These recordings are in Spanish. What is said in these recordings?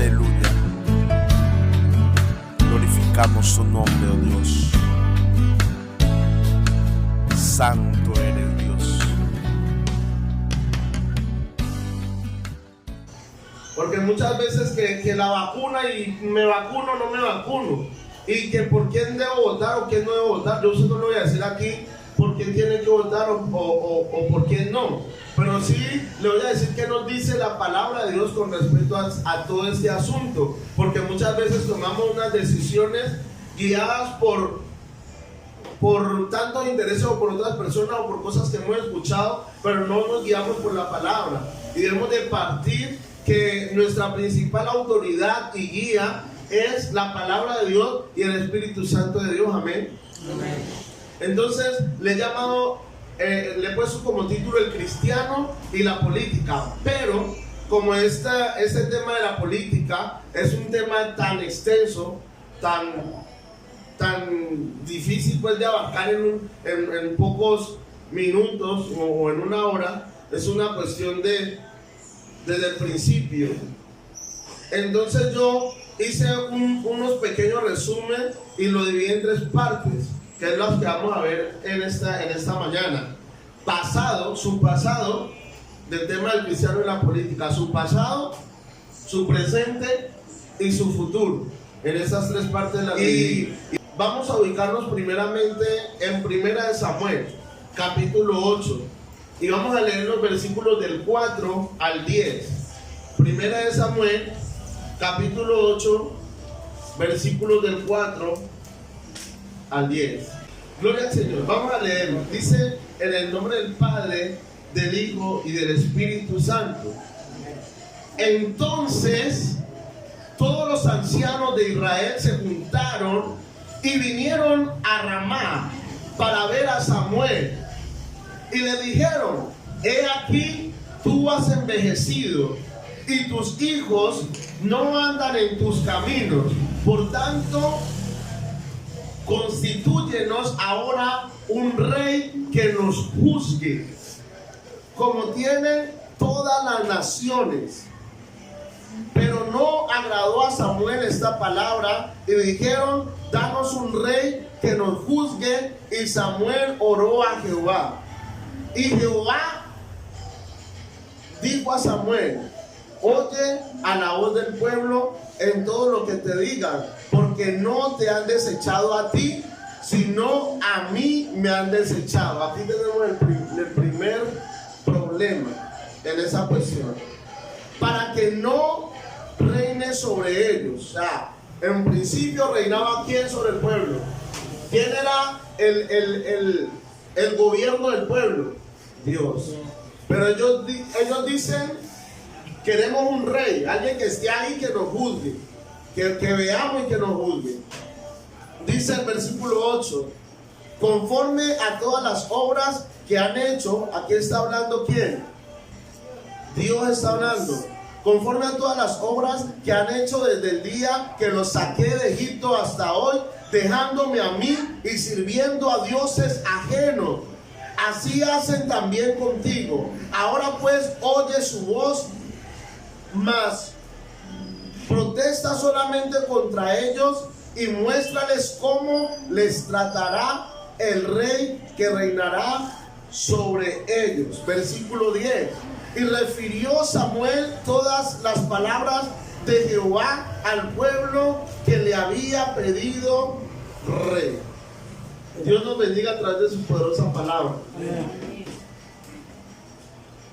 Aleluya. Glorificamos tu nombre, oh Dios. Santo eres Dios. Porque muchas veces que la vacuna y me vacuno o no me vacuno, y que por quién debo votar o quién no debo votar, yo eso no lo voy a decir aquí por quién tiene que votar o por quién no, pero sí le voy a decir qué nos dice la palabra de Dios con respecto a todo este asunto, porque muchas veces tomamos unas decisiones guiadas por tantos intereses o por otras personas o por cosas que hemos escuchado, pero no nos guiamos por la palabra, y debemos de partir que nuestra principal autoridad y guía es la palabra de Dios y el Espíritu Santo de Dios. Amén. Amén. Entonces le he llamado, le he puesto como título el cristiano y la política, pero como este tema de la política es un tema tan extenso, tan difícil pues de abarcar en pocos minutos o en una hora, es una cuestión desde el principio. Entonces yo hice unos pequeños resúmenes y lo dividí en 3 partes, que es las que vamos a ver en esta mañana. Su pasado, del tema del cristiano y la política, su pasado, su presente y su futuro. En esas 3 partes las dividí. Y vamos a ubicarnos primeramente en 1 Samuel, capítulo 8. Y vamos a leer los versículos del 4 al 10. 1 Samuel, capítulo 8, versículos del 4 al 10. Gloria al Señor. Vamos a leerlo. Dice: en el nombre del Padre, del Hijo y del Espíritu Santo. Entonces todos los ancianos de Israel se juntaron y vinieron a Ramá para ver a Samuel. Y le dijeron: he aquí, tú has envejecido y tus hijos no andan en tus caminos. Por tanto, constitúyenos ahora un rey que nos juzgue, como tienen todas las naciones. Pero no agradó a Samuel esta palabra, y dijeron: danos un rey que nos juzgue. Y Samuel oró a Jehová. Y Jehová dijo a Samuel: oye a la voz del pueblo en todo lo que te digan, porque no te han desechado a ti, sino a mí me han desechado. Aquí tenemos el primer problema en esa cuestión. Para que no reine sobre ellos. O sea, en principio reinaba ¿quién sobre el pueblo? ¿Quién era el gobierno del pueblo? Dios. Pero ellos dicen: queremos un rey, alguien que esté ahí, que nos juzgue, que veamos y que nos juzgue. Dice el versículo 8: conforme a todas las obras que han hecho. Aquí está hablando ¿quién? Dios está hablando. Conforme a todas las obras que han hecho desde el día que los saqué de Egipto hasta hoy, dejándome a mí y sirviendo a dioses ajenos. Así hacen también contigo. Ahora pues oye su voz, mas protesta solamente contra ellos y muéstrales cómo les tratará el rey que reinará sobre ellos. Versículo 10. Y refirió Samuel todas las palabras de Jehová al pueblo que le había pedido rey. Dios nos bendiga a través de su poderosa palabra.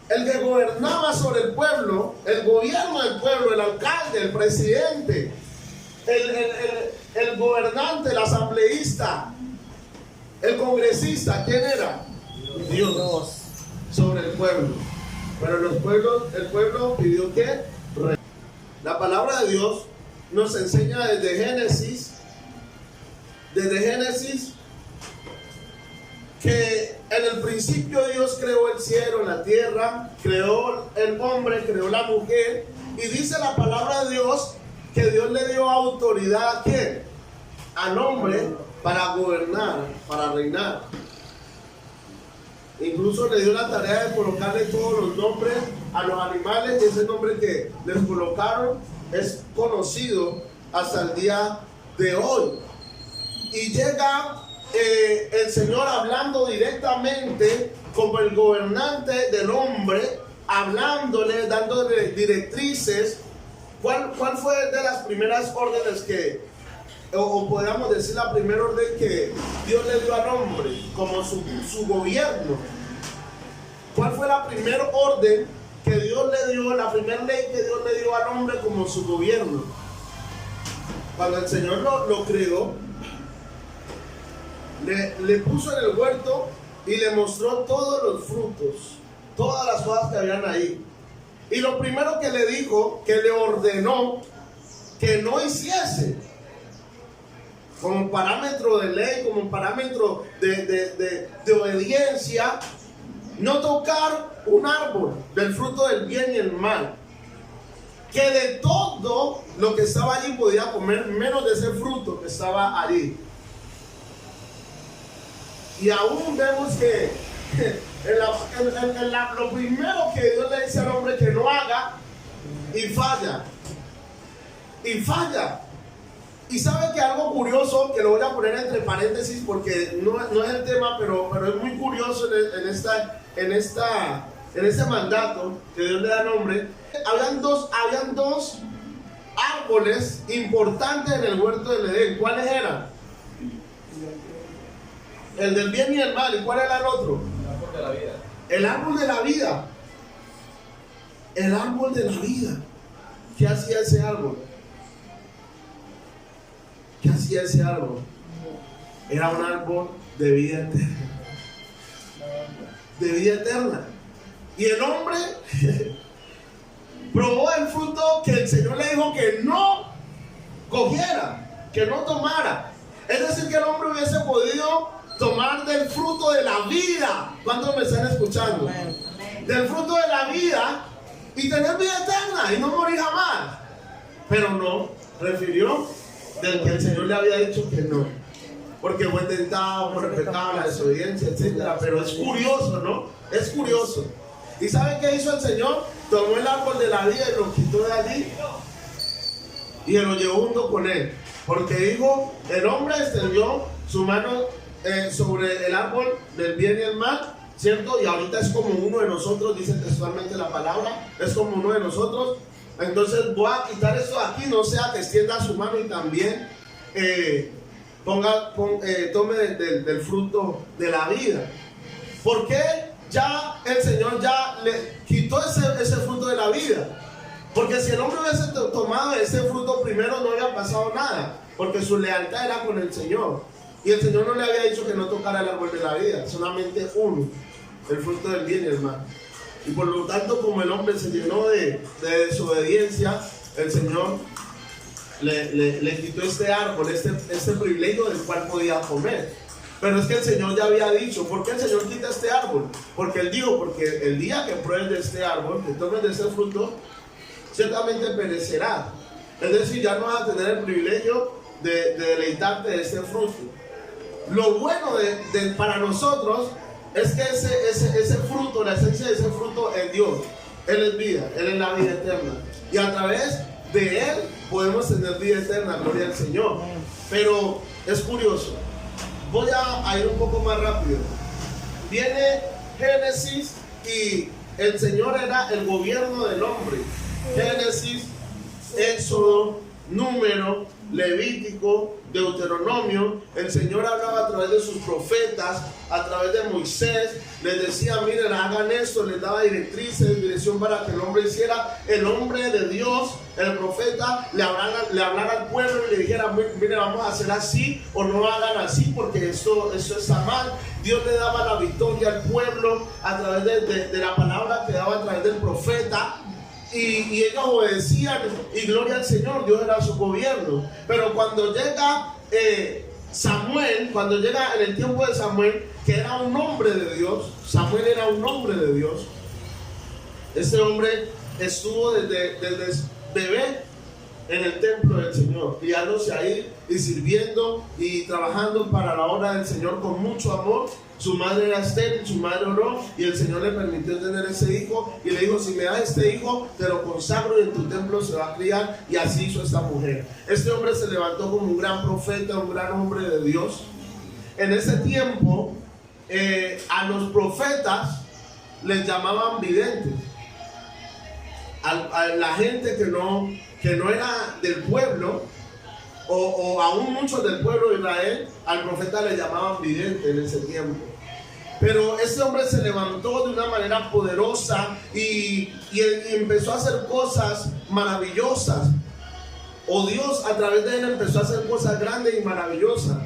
El que gobernaba sobre el pueblo, el gobierno del pueblo, el alcalde, el presidente, el gobernante, el asambleísta, el congresista, ¿quién era? Dios sobre el pueblo. Pero el pueblo pidió ¿qué? Rey. La palabra de Dios nos enseña desde Génesis que en el principio Dios creó el cielo, la tierra, creó el hombre, creó la mujer, y dice la palabra de Dios que Dios le dio autoridad ¿a quién? Al hombre para gobernar, para reinar. Incluso le dio la tarea de colocarle todos los nombres a los animales, y ese nombre que les colocaron es conocido hasta el día de hoy. Y llega el Señor hablando directamente como el gobernante del hombre, hablándole, dándole directrices. ¿Cuál fue de las primeras órdenes o podríamos decir la primera orden que Dios le dio al hombre como su gobierno? ¿Cuál fue la primera orden que Dios le dio, la primera ley que Dios le dio al hombre como su gobierno? Cuando el Señor lo creó, le puso en el huerto y le mostró todos los frutos, todas las cosas que habían ahí. Y lo primero que le dijo, que le ordenó que no hiciese, como parámetro de ley, como parámetro de obediencia, no tocar un árbol del fruto del bien y el mal. Que de todo lo que estaba allí podía comer, menos de ese fruto que estaba allí. Y aún vemos que lo primero que Dios le dice al hombre que no haga, y falla. Y falla. Y sabe que algo curioso, que lo voy a poner entre paréntesis porque no es el tema, pero es muy curioso en este mandato que Dios le da al hombre. Habían dos árboles importantes en el huerto del Edén. ¿Cuáles eran? El del bien y el mal. ¿Y cuál era el otro? El árbol de la vida. El árbol de la vida. El árbol de la vida. ¿Qué hacía ese árbol? ¿Qué hacía ese árbol? Era un árbol de vida eterna. De vida eterna. Y el hombre probó el fruto que el Señor le dijo que no cogiera, que no tomara. Es decir, que el hombre hubiese podido tomar del fruto de la vida. ¿Cuántos me están escuchando? Del fruto de la vida y tener vida eterna y no morir jamás. Pero no, refirió del que el Señor le había dicho que no, porque fue tentado por el pecado, la desobediencia, etc. Pero es curioso, ¿no? Es curioso. ¿Y sabe qué hizo el Señor? Tomó el árbol de la vida y lo quitó de allí y lo llevó junto con él, porque dijo, el hombre extendió su mano sobre el árbol del bien y el mal, ¿cierto? Y ahorita es como uno de nosotros, dice textualmente la palabra, es como uno de nosotros. Entonces voy a quitar esto de aquí, no sea que extienda su mano y también tome del fruto de la vida. ¿Por qué ya el Señor ya le quitó ese fruto de la vida? Porque si el hombre hubiese tomado ese fruto primero no había pasado nada, porque su lealtad era con el Señor. Y el Señor no le había dicho que no tocara el árbol de la vida, solamente uno, el fruto del bien y el mal. Y por lo tanto, como el hombre se llenó de desobediencia, el Señor le quitó este árbol, este privilegio del cual podía comer. Pero es que el Señor ya había dicho, ¿por qué el Señor quita este árbol? Porque Él dijo, porque el día que pruebes de este árbol, que tomes de ese fruto, ciertamente perecerá. Es decir, ya no vas a tener el privilegio de deleitarte de este fruto. Lo bueno para nosotros es que ese fruto, la esencia de ese fruto es Dios. Él es vida, Él es la vida eterna. Y a través de Él podemos tener vida eterna, gloria al Señor. Pero es curioso. Voy a ir un poco más rápido. Viene Génesis y el Señor era el gobierno del hombre. Génesis, Éxodo, Número, Levítico, Deuteronomio. El Señor hablaba a través de sus profetas, a través de Moisés, les decía, miren, hagan esto, les daba directrices, dirección para que el hombre hiciera. El hombre de Dios, el profeta, le hablara al pueblo y le dijera, miren, vamos a hacer así o no hagan así porque esto está mal. Dios le daba la victoria al pueblo a través de la palabra que daba a través del profeta. Y ellos obedecían y gloria al Señor, Dios era su gobierno. Pero cuando llega Samuel, cuando llega en el tiempo de Samuel, que era un hombre de Dios, Samuel era un hombre de Dios. Este hombre estuvo desde bebé en el templo del Señor, criándose ahí y sirviendo y trabajando para la obra del Señor con mucho amor. Su madre era estéril, su madre oró y el Señor le permitió tener ese hijo y le dijo: si me das este hijo, te lo consagro y en tu templo se va a criar. Y así hizo esta mujer. Este hombre se levantó como un gran profeta, un gran hombre de Dios. En ese tiempo, a los profetas les llamaban videntes. A la gente que no era del pueblo, o aún muchos del pueblo de Israel, al profeta le llamaban vidente en ese tiempo. Pero ese hombre se levantó de una manera poderosa y empezó a hacer cosas maravillosas. O Dios a través de él empezó a hacer cosas grandes y maravillosas.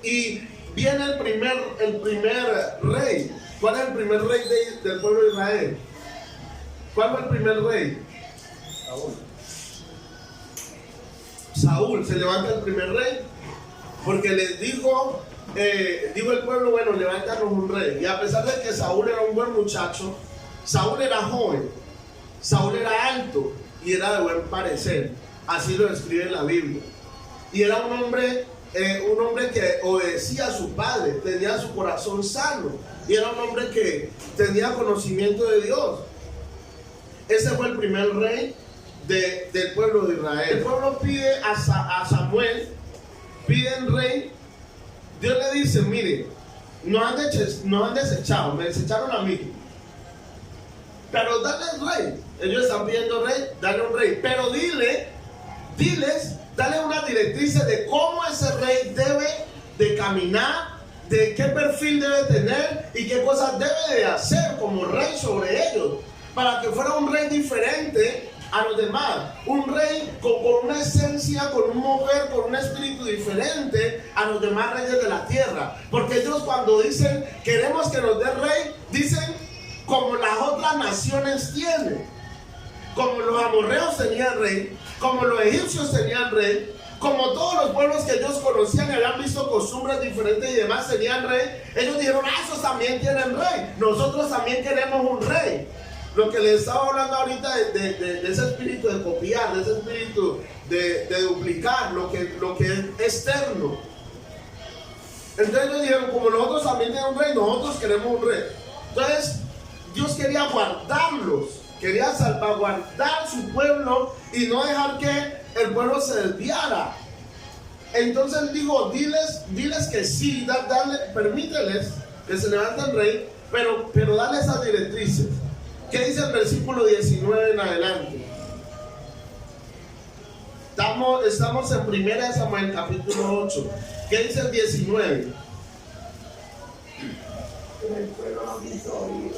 Y viene el primer rey. ¿Cuál es el primer rey del pueblo de Israel? ¿Cuál fue el primer rey? Saúl. Se levanta el primer rey porque les dijo el pueblo: bueno, levántanos un rey. Y a pesar de que Saúl era un buen muchacho, Saúl era joven, Saúl era alto y era de buen parecer. Así lo describe la Biblia. Y era un hombre que obedecía a su padre, tenía su corazón sano y era un hombre que tenía conocimiento de Dios. Ese fue el primer rey del pueblo de Israel. El pueblo pide a Samuel, piden rey. Dios le dice: mire, nos han desechado, me desecharon a mí, pero dale rey. Ellos están pidiendo rey, dale un rey, pero dale una directriz de cómo ese rey debe de caminar, de qué perfil debe tener y qué cosas debe de hacer como rey sobre ellos, para que fuera un rey diferente a los demás, un rey con una esencia, con un mover, con un espíritu diferente a los demás reyes de la tierra. Porque ellos, cuando dicen queremos que nos dé rey, dicen como las otras naciones tienen. Como los amorreos tenían rey, como los egipcios tenían rey, como todos los pueblos que ellos conocían y habían visto costumbres diferentes y demás tenían rey. Ellos dijeron: esos también tienen rey, nosotros también queremos un rey. Lo que les estaba hablando ahorita de ese espíritu de copiar, de ese espíritu de duplicar lo que es externo. Entonces ellos dijeron: como nosotros también tenemos un rey, nosotros queremos un rey. Entonces Dios quería guardarlos, quería salvaguardar su pueblo y no dejar que el pueblo se desviara. Entonces dijo: diles que sí, permíteles que se levante el rey, pero dale esas directrices. ¿Qué dice el versículo 19 en adelante? Estamos en 1 Samuel capítulo 8. ¿Qué dice el 19? Pero el pueblo no quiso oír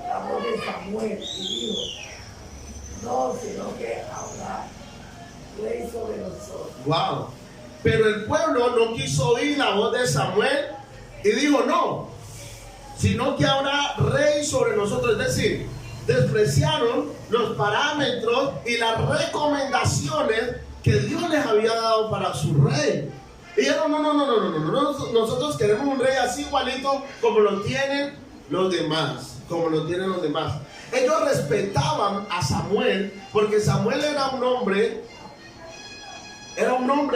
la voz de Samuel y dijo: no, sino que habrá rey sobre nosotros. Wow. Pero el pueblo no quiso oír la voz de Samuel y dijo: no, sino que habrá rey sobre nosotros. Es decir, despreciaron los parámetros y las recomendaciones que Dios les había dado para su rey. Y dijeron: no, nosotros queremos un rey así igualito como lo tienen los demás, Ellos respetaban a Samuel porque Samuel era un hombre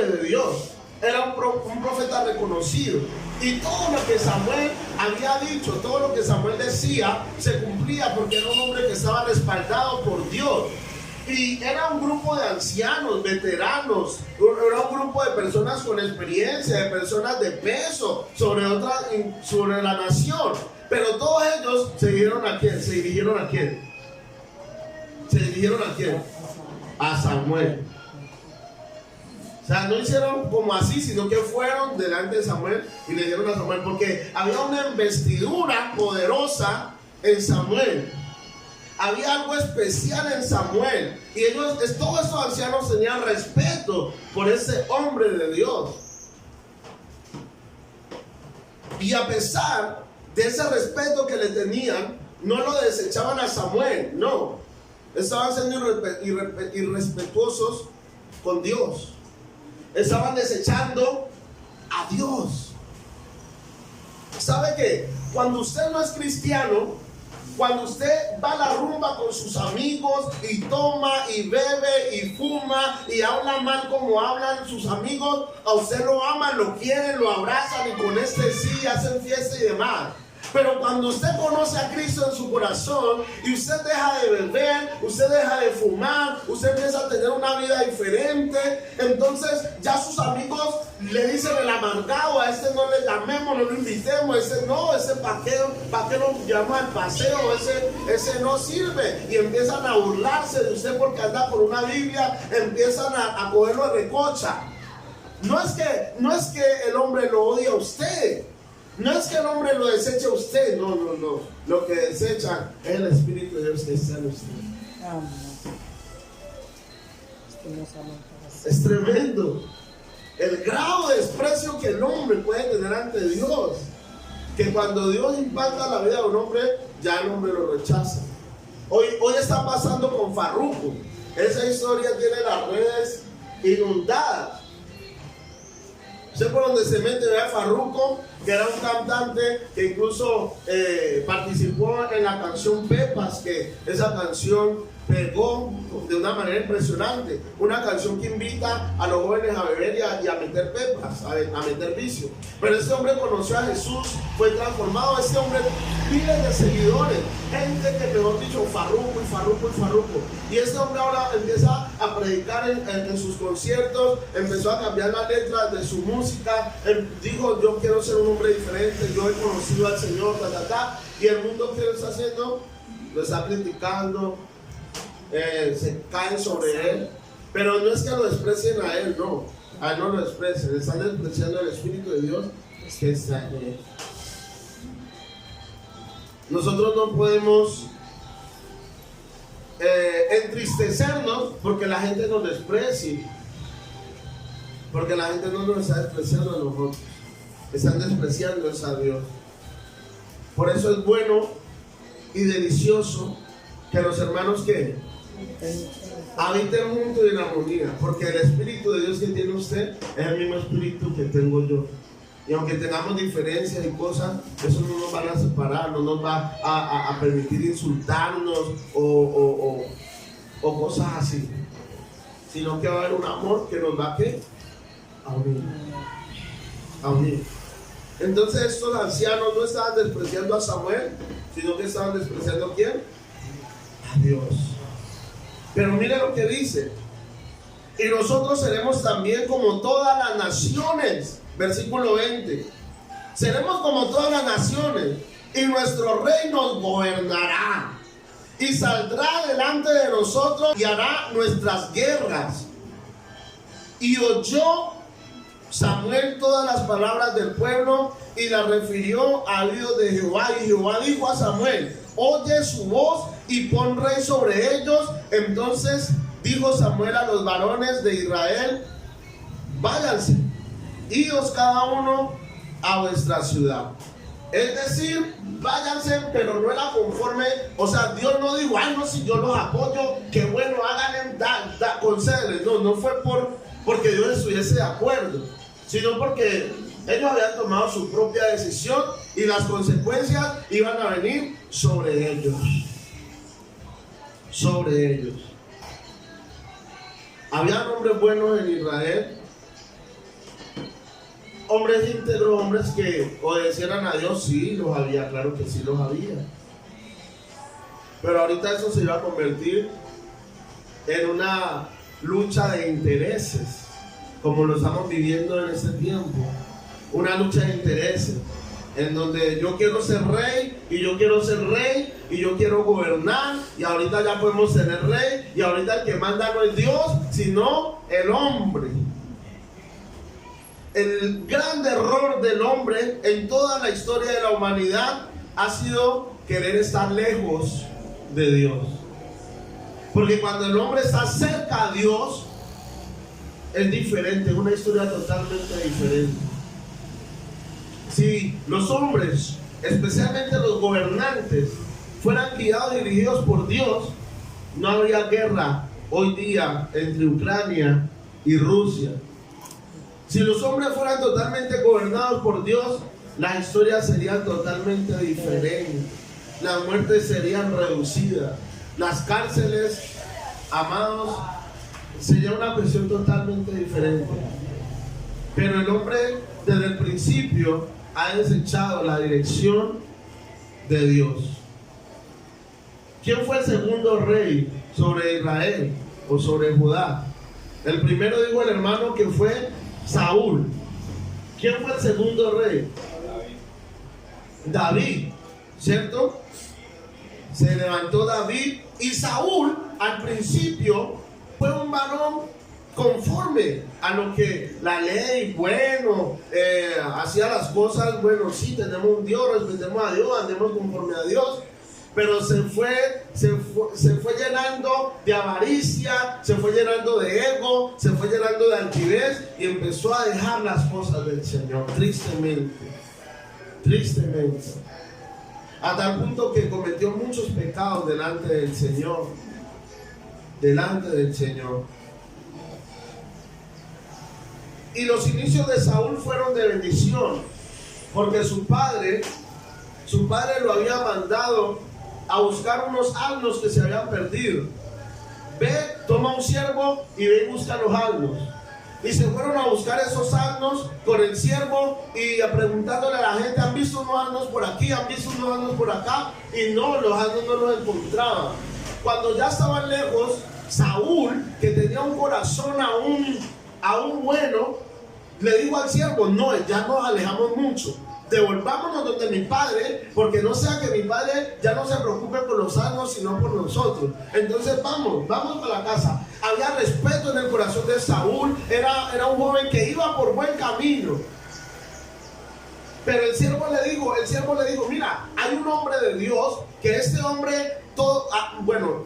de Dios, era un profeta reconocido. Y todo lo que Samuel había dicho, todo lo que Samuel decía, se cumplía porque era un hombre que estaba respaldado por Dios. Y era un grupo de ancianos, veteranos, era un grupo de personas con experiencia, de personas de peso sobre la nación. Pero todos ellos se dirigieron a quién. A Samuel. O sea, no hicieron como así, sino que fueron delante de Samuel y le dieron a Samuel, porque había una investidura poderosa en Samuel. Había algo especial en Samuel. Y todos estos ancianos tenían respeto por ese hombre de Dios. Y a pesar de ese respeto que le tenían, no lo desechaban a Samuel, no. Estaban siendo irrespetuosos con Dios. Estaban desechando a Dios. ¿Sabe qué? Cuando usted no es cristiano, Cuando usted va a la rumba con sus amigos y toma y bebe y fuma y habla mal como hablan sus amigos, a usted lo aman, lo quieren, lo abrazan y con este sí hacen fiesta y demás. Pero cuando usted conoce a Cristo en su corazón y usted deja de beber, usted deja de fumar, usted empieza a tener una vida diferente, entonces ya sus amigos le dicen el amargado, a este no le llamemos, no lo invitemos, ese para qué lo llamamos al paseo, ese no sirve, y empiezan a burlarse de usted porque anda por una Biblia, empiezan a cogerlo de recocha. No es que el hombre lo odia a usted. No es que el hombre lo deseche a usted, no. Lo que desecha es el Espíritu de Dios que está en usted. Es tremendo el grado de desprecio que el hombre puede tener ante Dios. Que cuando Dios impacta la vida de un hombre, ya el hombre lo rechaza. Hoy está pasando con Farruko. Esa historia tiene las redes inundadas. Sé por donde se mete, vea Farruko, que era un cantante que incluso participó en la canción Pepas, que esa canción pegó de una manera impresionante. Una canción que invita a los jóvenes a beber y a meter pepas, a meter vicio. Pero este hombre conoció a Jesús, fue transformado. Este hombre, miles de seguidores, gente que, mejor dicho, Farruko. Y este hombre ahora empieza a predicar en sus conciertos, empezó a cambiar las letras de su música. Dijo: yo quiero ser un hombre diferente, yo he conocido al Señor, y el mundo, ¿qué lo está haciendo? Lo está criticando. Se caen sobre él, pero no es que lo desprecien a él, no, a él no lo desprecian, están despreciando el Espíritu de Dios que está en él. Nosotros no podemos entristecernos porque la gente nos desprecie, porque la gente no nos está despreciando a nosotros, están despreciando a Dios. Por eso es bueno y delicioso que los hermanos que habiten juntos y en armonía, porque el Espíritu de Dios que tiene usted es el mismo Espíritu que tengo yo. Y aunque tengamos diferencias y cosas, eso no nos va a separar, no nos va a permitir insultarnos o cosas así, sino que va a haber un amor que nos va a unir. Entonces estos ancianos no estaban despreciando a Samuel, sino que estaban despreciando ¿a quién? A Dios. Pero mire lo que dice: y nosotros seremos también como todas las naciones. Versículo 20: seremos como todas las naciones, y nuestro rey nos gobernará, y saldrá delante de nosotros y hará nuestras guerras. Y oyó Samuel todas las palabras del pueblo y las refirió al oído de Jehová. Y Jehová dijo a Samuel: oye su voz y pon rey sobre ellos. Entonces dijo Samuel a los varones de Israel: váyanse, idos cada uno a vuestra ciudad. Es decir, váyanse, pero no era conforme. O sea, Dios no dijo: ay, no, si yo los apoyo, que bueno, háganle, concédenles. No fue porque Dios estuviese de acuerdo, sino porque ellos habían tomado su propia decisión y las consecuencias iban a venir sobre ellos. Habían hombres buenos en Israel, hombres íntegros, hombres que obedecieran a Dios. Sí, los había, claro que sí los había. Pero ahorita eso se iba a convertir en una lucha de intereses, como lo estamos viviendo en este tiempo. Una lucha de intereses, en donde yo quiero ser rey, y yo quiero ser rey, y yo quiero gobernar, y ahorita ya podemos tener rey, y ahorita el que manda no es Dios, sino el hombre. El gran error del hombre en toda la historia de la humanidad ha sido querer estar lejos de Dios. Porque cuando el hombre está cerca a Dios, es diferente, es una historia totalmente diferente. Si los hombres, especialmente los gobernantes, fueran guiados y dirigidos por Dios, no habría guerra hoy día entre Ucrania y Rusia. Si los hombres fueran totalmente gobernados por Dios, las historias serían totalmente diferentes. las muertes serían reducidas. Las cárceles, amados, sería una cuestión totalmente diferente. Pero el hombre desde el principio ha desechado la dirección de Dios. ¿Quién fue el segundo rey sobre Israel o sobre Judá? El primero dijo el hermano que fue Saúl. ¿Quién fue el segundo rey? David, ¿cierto? Se levantó David y Saúl al principio fue un varón conforme a lo que la ley, bueno, hacía las cosas, bueno, sí, tenemos un Dios, respetemos a Dios, andemos conforme a Dios, pero se fue llenando de avaricia, se fue llenando de ego, se fue llenando de altivez y empezó a dejar las cosas del Señor, tristemente, a tal punto que cometió muchos pecados delante del Señor. Y los inicios de Saúl fueron de bendición, porque su padre lo había mandado a buscar unos asnos que se habían perdido. Ve, toma un siervo y ve y busca los asnos. Y se fueron a buscar esos asnos con el siervo y preguntándole a la gente: ¿han visto unos asnos por aquí? ¿Han visto unos asnos por acá? Y no, los asnos no los encontraban. Cuando ya estaban lejos, Saúl, que tenía un corazón aún bueno, le dijo al siervo: no, ya nos alejamos mucho, devolvámonos donde mi padre, porque no sea que mi padre ya no se preocupe por los asnos sino por nosotros. Entonces vamos para la casa. Había respeto en el corazón de Saúl, era un joven que iba por buen camino. Pero el siervo le dijo: mira, hay un hombre de Dios, que este hombre,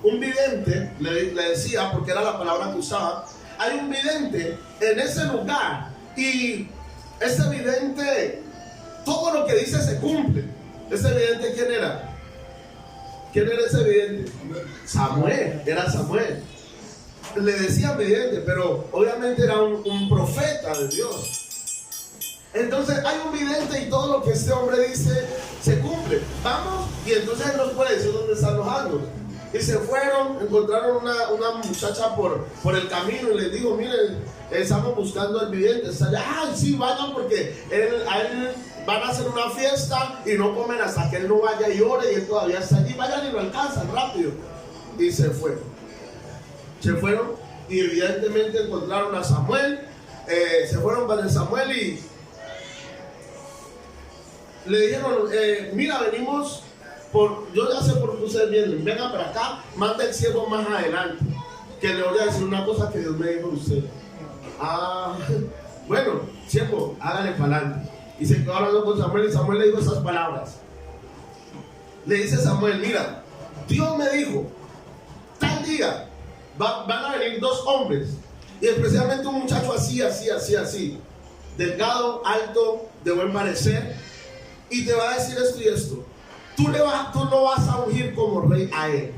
un vidente, le decía, porque era la palabra que usaba, hay un vidente en ese lugar, y ese vidente, todo lo que dice se cumple. ¿Ese vidente quién era? ¿Quién era ese vidente? Samuel, era Samuel. Le decían vidente, pero obviamente era un profeta de Dios. Entonces hay un vidente y todo lo que este hombre dice se cumple. Vamos, y entonces él nos puede decir dónde están los asnos. Y se fueron, encontraron una muchacha por el camino y les dijo: miren, estamos buscando al vidente, está allá. Ay, sí, vayan, porque a él van a hacer una fiesta y no comen hasta que él no vaya y ore, y él todavía está allí. Vayan y lo alcanzan rápido. Y se fueron y evidentemente encontraron a Samuel. Se fueron para el Samuel y le dijeron: mira, venimos yo ya sé por qué ustedes vienen, vengan para acá, manda el siervo más adelante, que le voy a decir una cosa que Dios me dijo a usted. Bueno, siervo, hágale para adelante. Y se quedó hablando con Samuel, y Samuel le dijo esas palabras. Le dice Samuel: mira, Dios me dijo, tal día van a venir dos hombres, y especialmente un muchacho así, delgado, alto, de buen parecer, y te va a decir esto y esto. Tú lo vas a ungir como rey a él.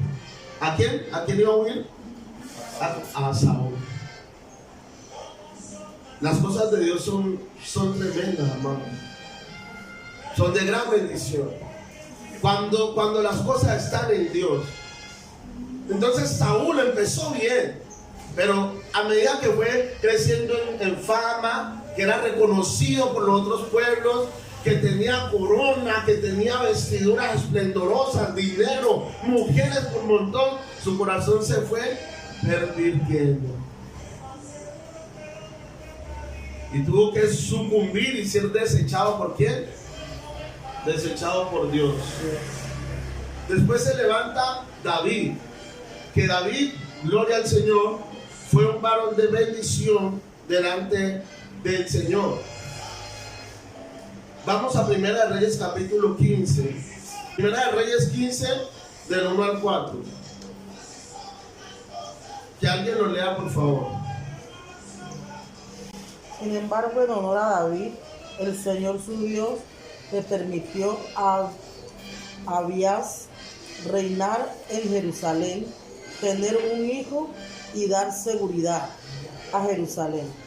¿A quién? ¿A quién iba a ungir? A Saúl. Las cosas de Dios son tremendas, hermano. Son de gran bendición. Cuando las cosas están en Dios. Entonces Saúl empezó bien, pero a medida que fue creciendo en fama, que era reconocido por los otros pueblos, que tenía corona, que tenía vestiduras esplendorosas, dinero, mujeres por montón, su corazón se fue pervirtiendo. Y tuvo que sucumbir y ser desechado. ¿Por quién? Desechado por Dios. Después se levanta David, que David, gloria al Señor, fue un varón de bendición delante del Señor. Vamos a Primera de Reyes capítulo 15. Primera de Reyes 15, del 1 al 4. Que alguien lo lea, por favor. Sin embargo, en honor a David, el Señor su Dios le permitió a Abías reinar en Jerusalén, tener un hijo y dar seguridad a Jerusalén.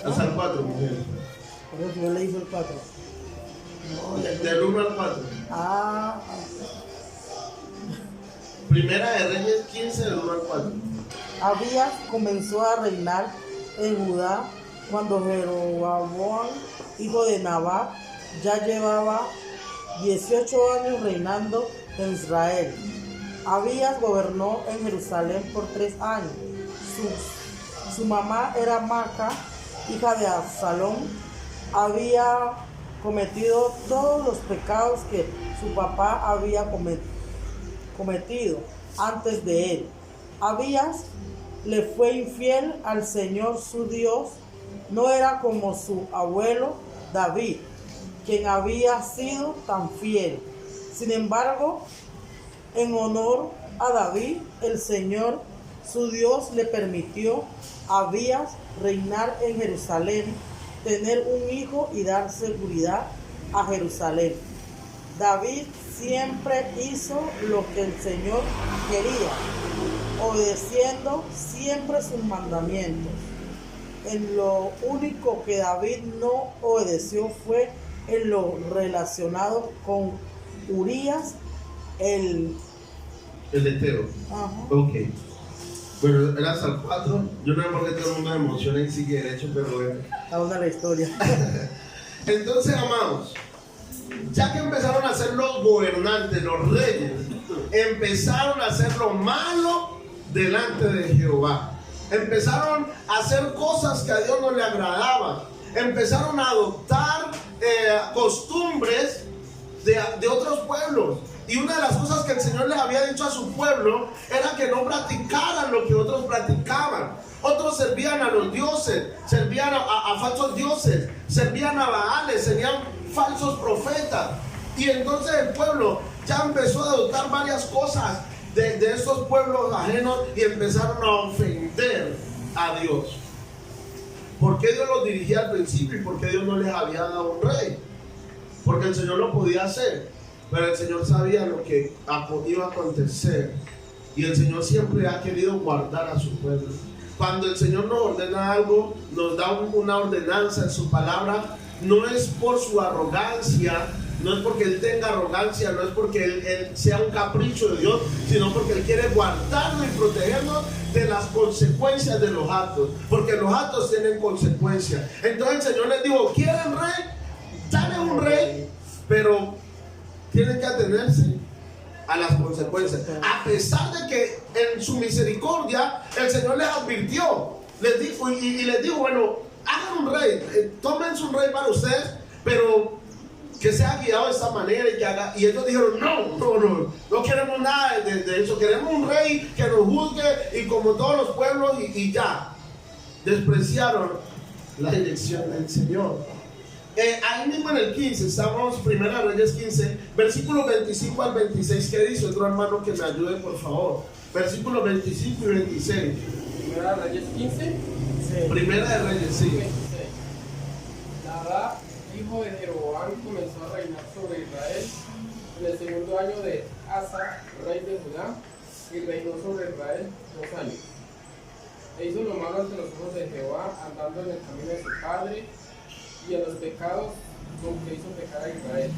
Hasta el 4, mujer. Por eso yo le hice el 4. No, Del 1 al 4. Ah, Primera de Reyes 15, del 1 al 4. Abías comenzó a reinar en Judá cuando Jeroboam, hijo de Nabat, ya llevaba 18 años reinando en Israel. Abías gobernó en Jerusalén por 3 años. Su mamá era Maca, hija de Absalón. Había cometido todos los pecados que su papá había cometido antes de él. Abías le fue infiel al Señor su Dios. No era como su abuelo David, quien había sido tan fiel. Sin embargo, en honor a David, el Señor su Dios le permitió a Abías reinar en Jerusalén, tener un hijo y dar seguridad a Jerusalén. David siempre hizo lo que el Señor quería, obedeciendo siempre sus mandamientos. En lo único que David no obedeció fue en lo relacionado con Urías, el Eteo. Ajá. Ok. Bueno, era hasta el 4. Yo no sé por qué todo el mundo me emociona y sigue derecho, pero bueno. Ahora la historia. Entonces, amados, ya que empezaron a ser los gobernantes, los reyes, empezaron a hacer lo malo delante de Jehová. Empezaron a hacer cosas que a Dios no le agradaban. Empezaron a adoptar costumbres de otros pueblos. Y una de las cosas que el Señor les había dicho a su pueblo era que no practicaran lo que otros practicaban. Otros servían a los dioses, servían a falsos dioses, servían a Baales, serían falsos profetas. Y entonces el pueblo ya empezó a adoptar varias cosas de estos pueblos ajenos y empezaron a ofender a Dios. ¿Por qué Dios los dirigía al principio y por qué Dios no les había dado un rey? Porque el Señor lo podía hacer, pero el Señor sabía lo que iba a acontecer. Y el Señor siempre ha querido guardar a su pueblo. Cuando el Señor nos ordena algo, nos da una ordenanza en su palabra, no es por su arrogancia, no es porque Él tenga arrogancia, no es porque él sea un capricho de Dios, sino porque Él quiere guardarnos y protegernos de las consecuencias de los actos, porque los actos tienen consecuencias. Entonces el Señor les dijo: ¿quieren rey? Dale un rey, pero tienen que atenerse a las consecuencias. A pesar de que en su misericordia el Señor les advirtió, les dijo y les dijo: bueno, hagan un rey, tómense un rey para ustedes, pero que sea guiado de esta manera y que haga. Y ellos dijeron: no queremos nada de eso, queremos un rey que nos juzgue y como todos los pueblos y ya. Despreciaron la dirección del Señor. Ahí mismo en el 15, estamos, Primera Reyes 15, versículos 25 al 26, ¿qué dice? Otro hermano que me ayude, por favor. Versículos 25 y 26. Primera de Reyes 15. Sí. Primera de Reyes, sí. 26. Nabat, hijo de Jeroboam, comenzó a reinar sobre Israel en el segundo año de Asa, rey de Judá, y reinó sobre Israel 2 años. E hizo lo malo ante los ojos de Jehová, andando en el camino de su padre y en los pecados con que hizo pecar a Israel.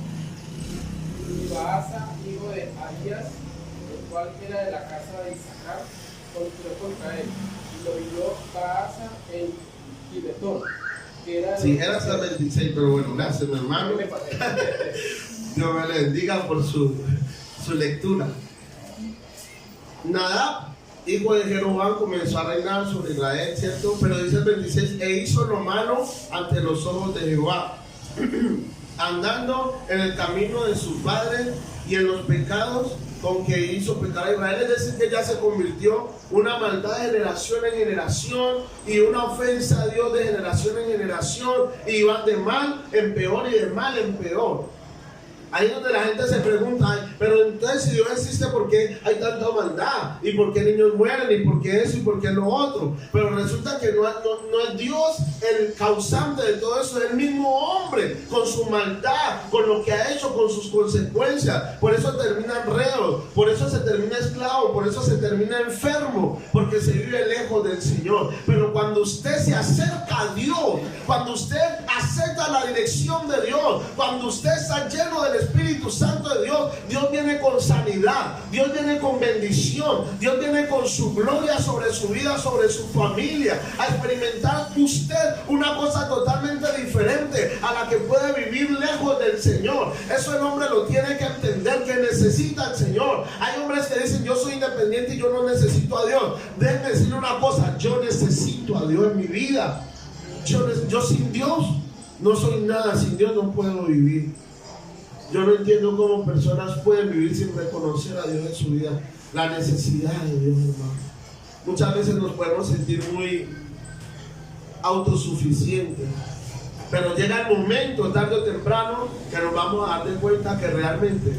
Y Baasa, hijo de Abías, el cual era de la casa de Isaacar, conspiró contra él, y lo hirió Baasa en Gibetón, que era de Sí, era hasta 26, pero bueno, gracias, mi hermano. Dios me le bendiga por su lectura. Nadab, hijo de Jeroboam, comenzó a reinar sobre Israel, ¿cierto? Pero dice el 26, e hizo lo malo ante los ojos de Jehová, andando en el camino de su padre y en los pecados con que hizo pecar a Israel. Es decir, que ya se convirtió una maldad de generación en generación y una ofensa a Dios de generación en generación, y van de mal en peor y de mal en peor. Ahí es donde la gente se pregunta: pero entonces entonces si Dios existe, ¿por qué hay tanta maldad? ¿Y por qué niños mueren? ¿Y por qué eso? ¿Y por qué lo otro? Pero resulta que no es Dios el causante de todo eso, es el mismo hombre, con su maldad, con lo que ha hecho, con sus consecuencias. Por eso terminan reos, por eso se termina esclavo, por eso se termina enfermo, porque se vive lejos del Señor. Pero cuando usted se acerca a Dios, cuando usted acepta la dirección de Dios, cuando usted está lleno del Espíritu Santo de Dios, Dios viene con sanidad, Dios viene con bendición, Dios viene con su gloria sobre su vida, sobre su familia, a experimentar usted una cosa totalmente diferente a la que puede vivir lejos del Señor. Eso el hombre lo tiene que entender, que necesita al Señor. Hay hombres que dicen: yo soy independiente y yo no necesito a Dios. Déjenme decirle una cosa: yo necesito a Dios en mi vida. Yo sin Dios no soy nada, sin Dios no puedo vivir. Yo no entiendo cómo personas pueden vivir sin reconocer a Dios en su vida. La necesidad de Dios, hermano. Muchas veces nos podemos sentir muy autosuficientes, pero llega el momento, tarde o temprano, que nos vamos a dar de cuenta que realmente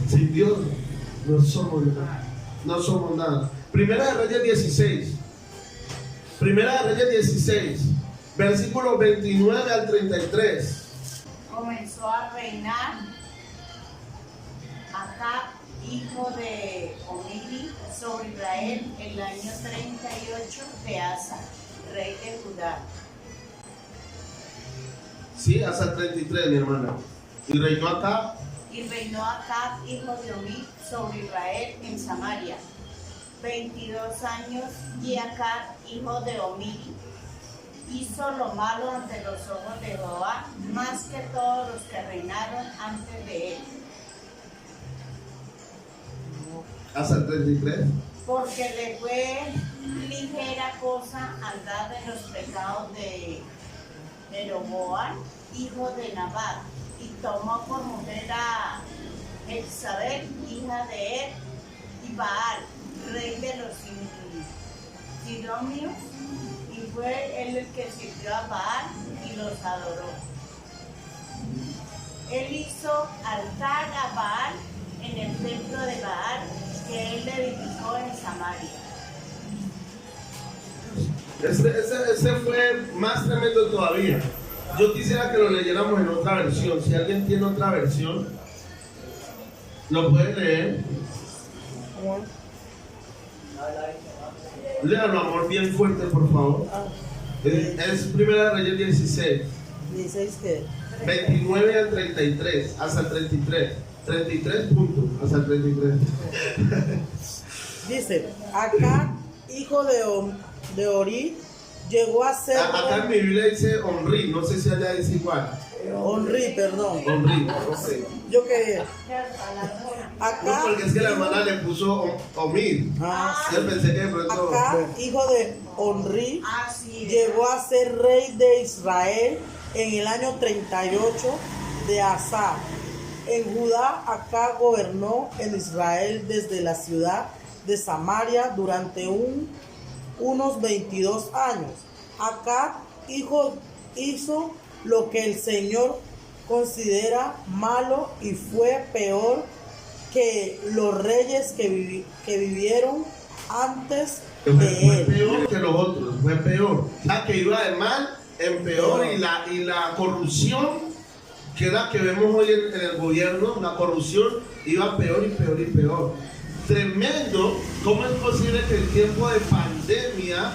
sin Dios no somos nada. No somos nada. Primera de Reyes 16. Primera de Reyes 16. Versículos 29 al 33. Comenzó a reinar Acab, hijo de Omri, sobre Israel el año 38 de Asa, rey de Judá. Sí, hasta el 33, mi hermana. Y reinó Acab. Y reinó Acab, hijo de Omri, sobre Israel en Samaria 22 años. Y Acab, hijo de Omri, hizo lo malo ante los ojos de Jehová, más que todos los que reinaron antes de él. Hasta el 33. Porque le fue ligera cosa andar en los pecados de Jeroboam, hijo de Nabat, y tomó por mujer a Jezabel, hija de Er, y Baal, rey de los sidonios, y fue él el que sirvió a Baal y los adoró. Él hizo altar a Baal en el templo de Baal que él edificó en Samaria. Ese fue más tremendo todavía. Yo quisiera que lo leyéramos en otra versión. Si alguien tiene otra versión, lo puede leer. Léalo, amor, bien fuerte, por favor. Es Primera de Reyes 16. 16 qué? 29 al 33, hasta el 33. 33 puntos, hasta el 33. Dice: Acá, hijo de Ori, llegó a ser. Acá en mi Biblia dice Omri, no sé si allá dice igual. Onri, perdón. Omri, no sé. Yo qué. No, Acá, porque es que la hermana le puso Omir. Yo pensé que de pronto. Acá, hijo de Onri, Sí. llegó a ser rey de Israel en el año 38 de Asa. En Judá, Acá gobernó en Israel desde la ciudad de Samaria durante unos 22 años. Acá hizo lo que el Señor considera malo y fue peor que los reyes que vivieron antes Fue de él. peor que los otros, fue peor. O sea, que iba de mal en peor, y la corrupción, que es la que vemos hoy en el gobierno, la corrupción iba peor y peor y peor. Tremendo. ¿Cómo es posible que en tiempo de pandemia,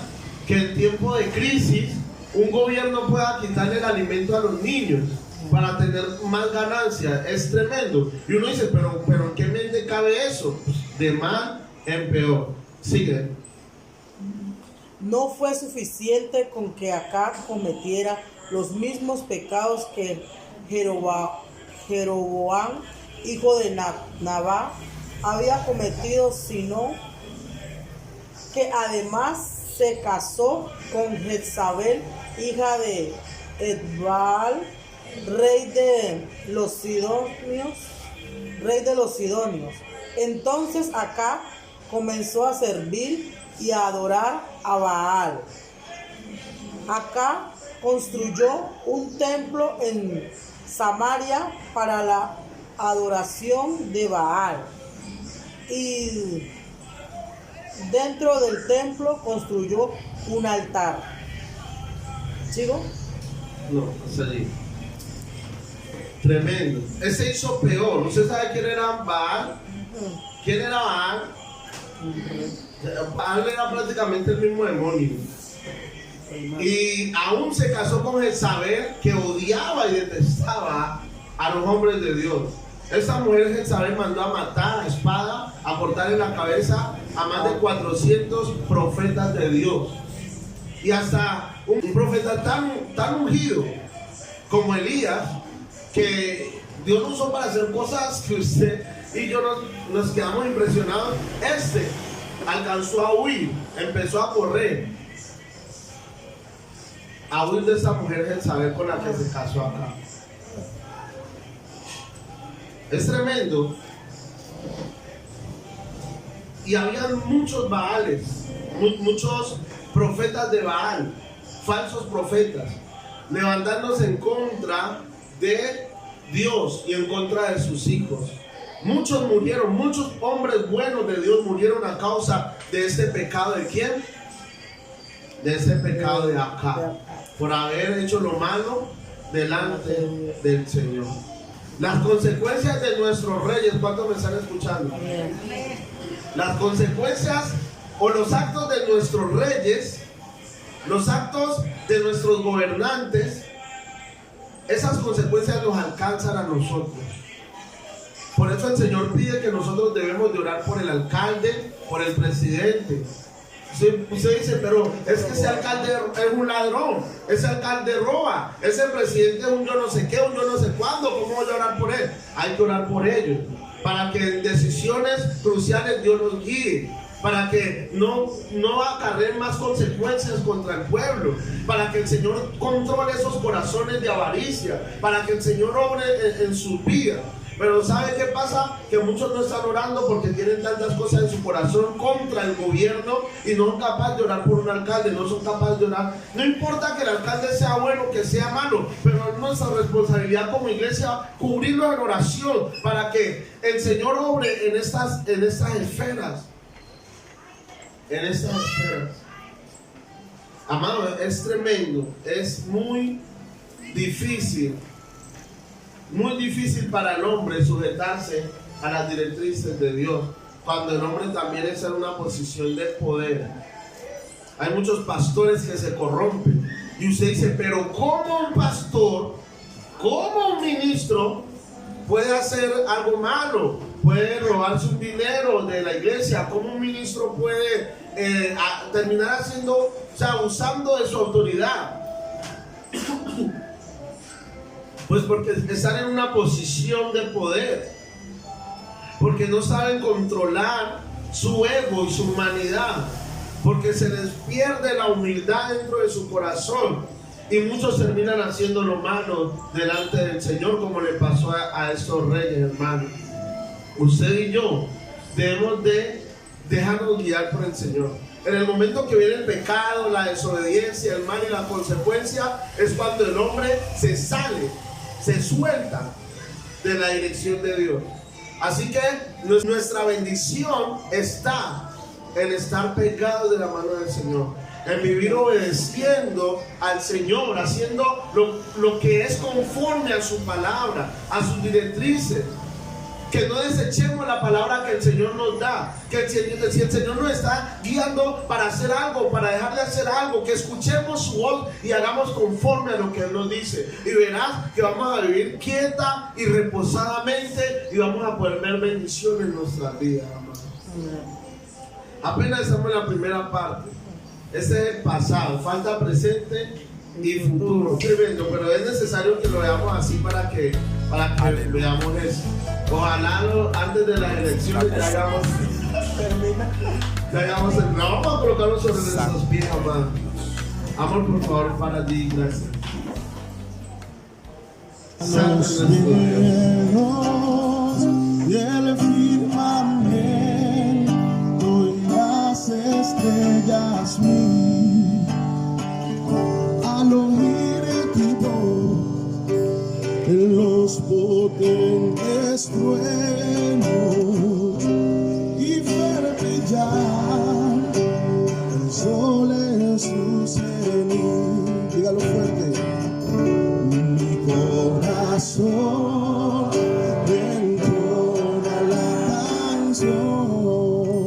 que en tiempo de crisis, un gobierno pueda quitarle el alimento a los niños para tener más ganancias? Es tremendo. Y uno dice, pero ¿en qué mente cabe eso? De mal en peor. Sigue. No fue suficiente con que Acab cometiera los mismos pecados que Jeroboam, hijo de Nabat, había cometido, sino que además se casó con Jezabel, hija de Edbaal, rey de los sidonios. Entonces Acab comenzó a servir y a adorar a Baal. Acab construyó un templo en Samaria para la adoración de Baal y dentro del templo construyó un altar. ¿Sigo? No, hasta allí. Tremendo. Ese hizo peor. ¿Usted sabe quién era Baal? ¿Quién era Baal? Baal era prácticamente el mismo demonio. Y aún se casó con Jezabel, que odiaba y detestaba a los hombres de Dios. Esa mujer Jezabel mandó a matar a espada, a cortarle la cabeza a más de 400 profetas de Dios. Y hasta un profeta tan ungido como Elías, que Dios lo usó para hacer cosas que usted y yo nos quedamos impresionados. Alcanzó a huir, empezó a correr, a huir de esa mujer Jezabel con la que se casó acá. Es tremendo. Y había muchos Baales, muchos profetas de Baal, falsos profetas, levantándose en contra de Dios y en contra de sus hijos. Muchos murieron, muchos hombres buenos de Dios murieron a causa de este pecado. ¿De quién? De ese pecado de Acab, por haber hecho lo malo delante del Señor. Las consecuencias de nuestros reyes, ¿cuántos me están escuchando? Las consecuencias o los actos de nuestros reyes, los actos de nuestros gobernantes, esas consecuencias nos alcanzan a nosotros. Por eso el Señor pide que nosotros debemos de orar por el alcalde, por el presidente. Usted dice, pero es que ese alcalde es un ladrón, ese alcalde roba, ese presidente es un yo no sé qué, un yo no sé cuándo. ¿Cómo voy a orar por él? Hay que orar por ellos, para que en decisiones cruciales Dios nos guíe, para que no acarreen más consecuencias contra el pueblo, para que el Señor controle esos corazones de avaricia, para que el Señor obre en sus vidas. Pero ¿sabe qué pasa? Que muchos no están orando porque tienen tantas cosas en su corazón contra el gobierno y no son capaces de orar por un alcalde, no son capaces de orar. No importa que el alcalde sea bueno, que sea malo, pero es nuestra responsabilidad como iglesia cubrirlo en oración para que el Señor obre en estas esferas. En estas esferas. Amado, es tremendo, es muy difícil para el hombre sujetarse a las directrices de Dios, cuando el hombre también está en una posición de poder. Hay muchos pastores que se corrompen y usted dice, pero ¿cómo un pastor, cómo un ministro puede hacer algo malo? Puede robarse un dinero de la iglesia. ¿Cómo un ministro puede terminar abusando de su autoridad? Pues porque están en una posición de poder, porque no saben controlar su ego y su humanidad, porque se les pierde la humildad dentro de su corazón y muchos terminan haciendo lo malo delante del Señor, como le pasó a estos reyes, hermanos. Usted y yo debemos de dejarnos guiar por el Señor. En el momento que viene el pecado, la desobediencia, el mal y la consecuencia, es cuando el hombre se sale, se suelta de la dirección de Dios. Así que nuestra bendición está en estar pegados de la mano del Señor, en vivir obedeciendo al Señor, haciendo lo que es conforme a su palabra, a sus directrices. Que no desechemos la palabra que el Señor nos da, que si el Señor nos está guiando para hacer algo, para dejar de hacer algo, que escuchemos su voz y hagamos conforme a lo que Él nos dice, y verás que vamos a vivir quieta y reposadamente y vamos a poder ver bendiciones en nuestras vidas, amados. Apenas estamos en la primera parte. Este es el pasado, falta presente y futuro. Tremendo, pero es necesario que lo veamos así para que veamos eso. Ojalá antes de las elecciones ya hagamos el... No, vamos a colocarlo sobre nuestros pies, amado. Amor, por favor, para ti, gracias. Los cielos y el firmamento y las estrellas al oír tu voz en los potentes truenos y corazón,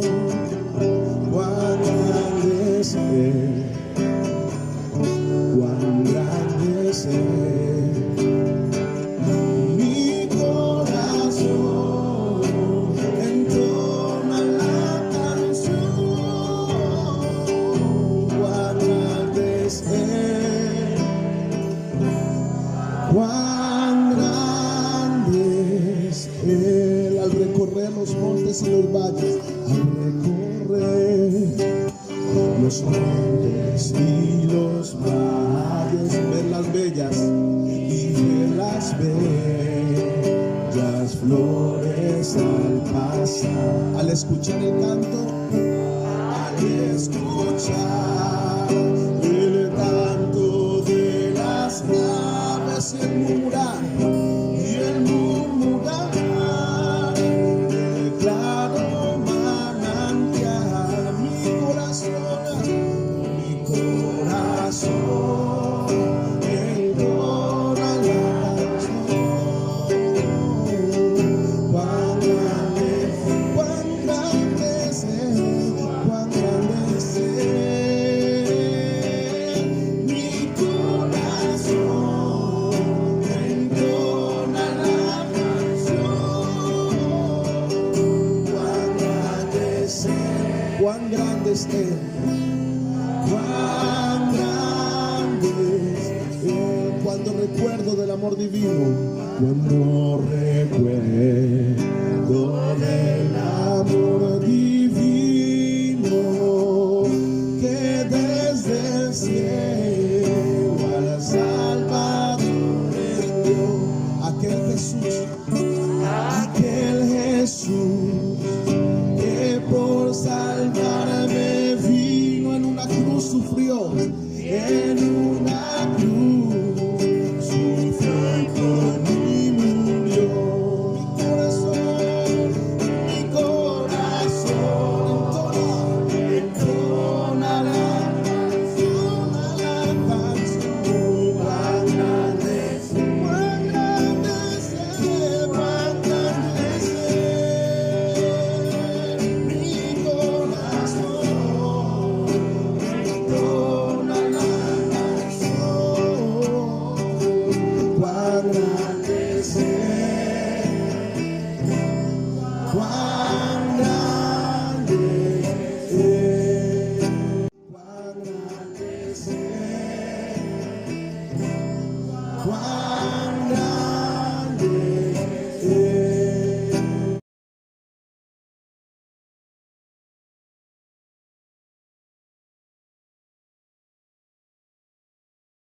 cuán grande es Él, cuán grande es Él. Mi corazón entona la canción, cuán grande es Él, cuán grande es Él. Al recorrer los montes y los valles, al recorrer los montes y los valles, ver las bellas y ver las bellas flores al pasar, al escuchar el canto, al escuchar el canto de las aves y el murmurar del claro manantial. Mi corazón entona la canción. Cuán grande es Él, cuán grande es Él. Mi corazón entona la canción. Cuán grande es Él, cuán grande es Él. Cuán grande es Él. Cuando recuerdo del amor divino, cuando recuerdo